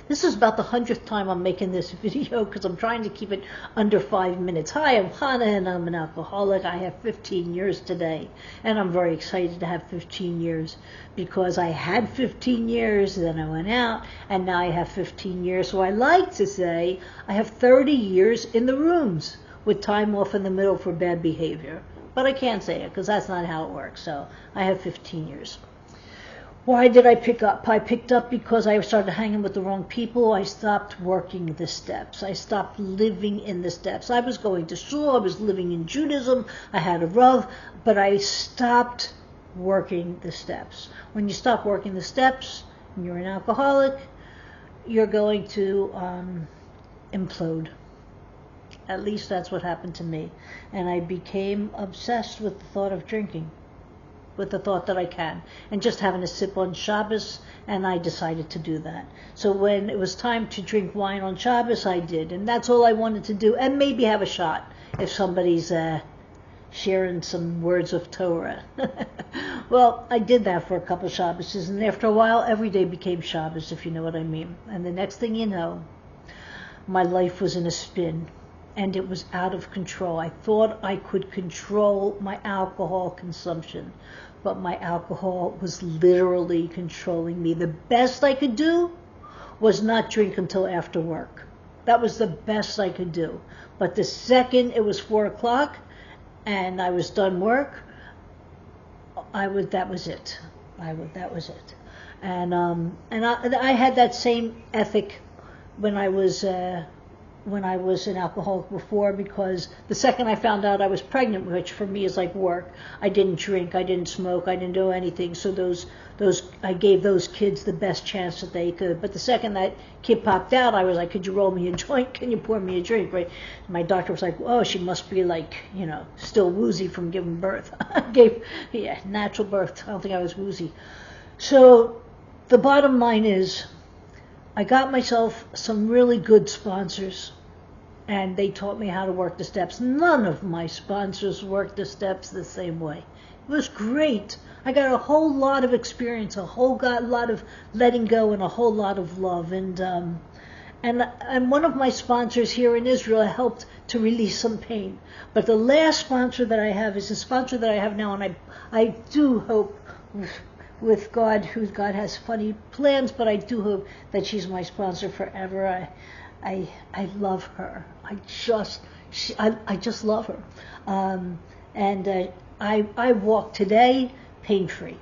This is about the 100th time I'm making this video because I'm trying to keep it under 5 minutes. Hi, I'm Hannah and I'm an alcoholic. I have 15 years today, and I'm very excited to have 15 years because I had 15 years, then I went out, and now I have 15 years. So I like to say I have 30 years in the rooms with time off in the middle for bad behavior. But I can't say it because that's not how it works. So I have 15 years. Why did I pick up? I picked up because I started hanging with the wrong people. I stopped working the steps. I stopped living in the steps. I was going to school. I was living in Judaism. I had a Rav, but I stopped working the steps. When you stop working the steps and you're an alcoholic, you're going to implode. At least that's what happened to me. And I became obsessed with the thought of drinking, with the thought that I can, and just having a sip on Shabbos, and I decided to do that. So when it was time to drink wine on Shabbos, I did, and that's all I wanted to do, and maybe have a shot if somebody's sharing some words of Torah. Well, I did that for a couple Shabbos, and after a while, every day became Shabbos, if you know what I mean. And the next thing you know, my life was in a spin. And it was out of control. I thought I could control my alcohol consumption, but my alcohol was literally controlling me. The best I could do was not drink until after work. That was the best I could do. But the second it was 4 o'clock and I was done work, that was it. That was it. And I had that same ethic when I was an alcoholic before, because the second I found out I was pregnant, which for me is like work, I didn't drink, I didn't smoke, I didn't do anything. So I gave those kids the best chance that they could. But the second that kid popped out, I was like, could you roll me a joint? Can you pour me a drink? Right? My doctor was like, oh, she must be like, still woozy from giving birth. Natural birth. I don't think I was woozy. So the bottom line is, I got myself some really good sponsors, and they taught me how to work the steps. None of my sponsors worked the steps the same way. It was great. I got a whole lot of experience, a whole lot of letting go, and a whole lot of love. And one of my sponsors here in Israel helped to release some pain. But the last sponsor that I have is the sponsor that I have now, and I do hope, with God, God has funny plans, but I do hope that she's my sponsor forever. I love her. I just love her. I walk today pain-free.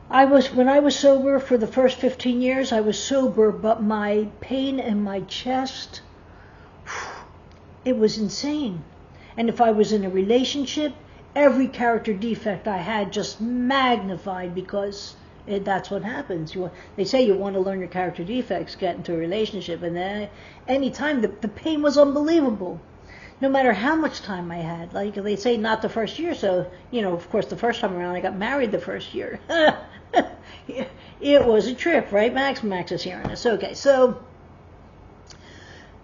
When I was sober for the first 15 years, I was sober, but my pain in my chest, it was insane. And if I was in a relationship, every character defect I had just magnified, because that's what happens. They say you want to learn your character defects, get into a relationship, and then any time the pain was unbelievable. No matter how much time I had, like they say, not the first year. So of course, the first time around, I got married the first year. It was a trip, right, Max? Max is hearing this. Okay, so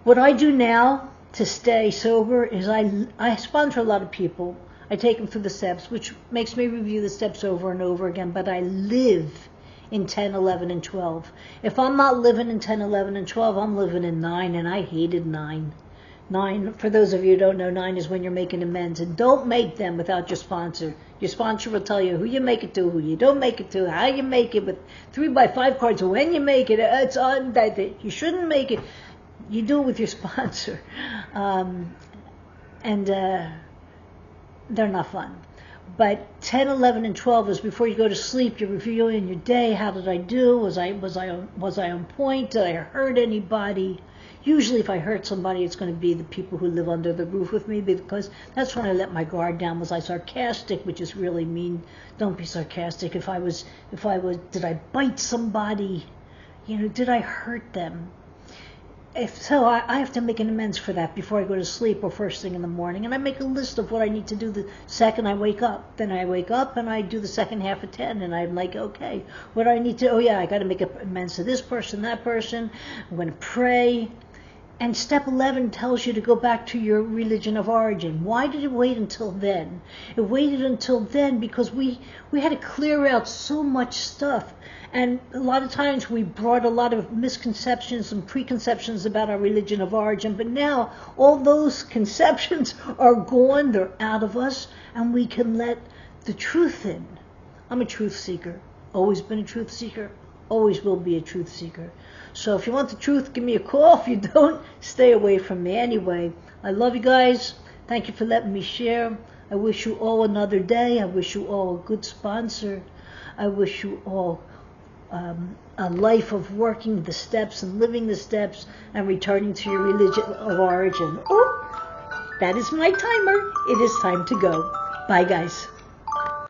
what I do now to stay sober is I sponsor a lot of people. I take them through the steps, which makes me review the steps over and over again, but I live in 10, 11, and 12. If I'm not living in 10, 11, and 12, I'm living in 9, and I hated 9. 9, for those of you who don't know, 9 is when you're making amends, and don't make them without your sponsor. Your sponsor will tell you who you make it to, who you don't make it to, how you make it, with 3x5 cards, when you make it. It's on that you shouldn't make it. You do it with your sponsor. They're not fun. But 10, 11, and 12 is before you go to sleep. You're reviewing your day. How did I do? Was I on point? Did I hurt anybody? Usually if I hurt somebody, it's going to be the people who live under the roof with me, because that's when I let my guard down. Was I sarcastic, which is really mean? Don't be sarcastic. Did I bite somebody? Did I hurt them? If so, I have to make an amends for that before I go to sleep or first thing in the morning. And I make a list of what I need to do the second I wake up. Then I wake up and I do the second half of 10. And I'm like, okay, what do I need to, I got to make amends to this person, that person. I'm going to pray. And step 11 tells you to go back to your religion of origin. Why did it wait until then? It waited until then because we had to clear out so much stuff. And a lot of times we brought a lot of misconceptions and preconceptions about our religion of origin. But now all those conceptions are gone. They're out of us. And we can let the truth in. I'm a truth seeker. Always been a truth seeker. Always will be a truth seeker. So if you want the truth, give me a call. If you don't, stay away from me. Anyway, I love you guys. Thank you for letting me share. I wish you all another day. I wish you all a good sponsor. I wish you all a life of working the steps and living the steps and returning to your religion of origin. Oh, that is my timer. It is time to go. Bye, guys.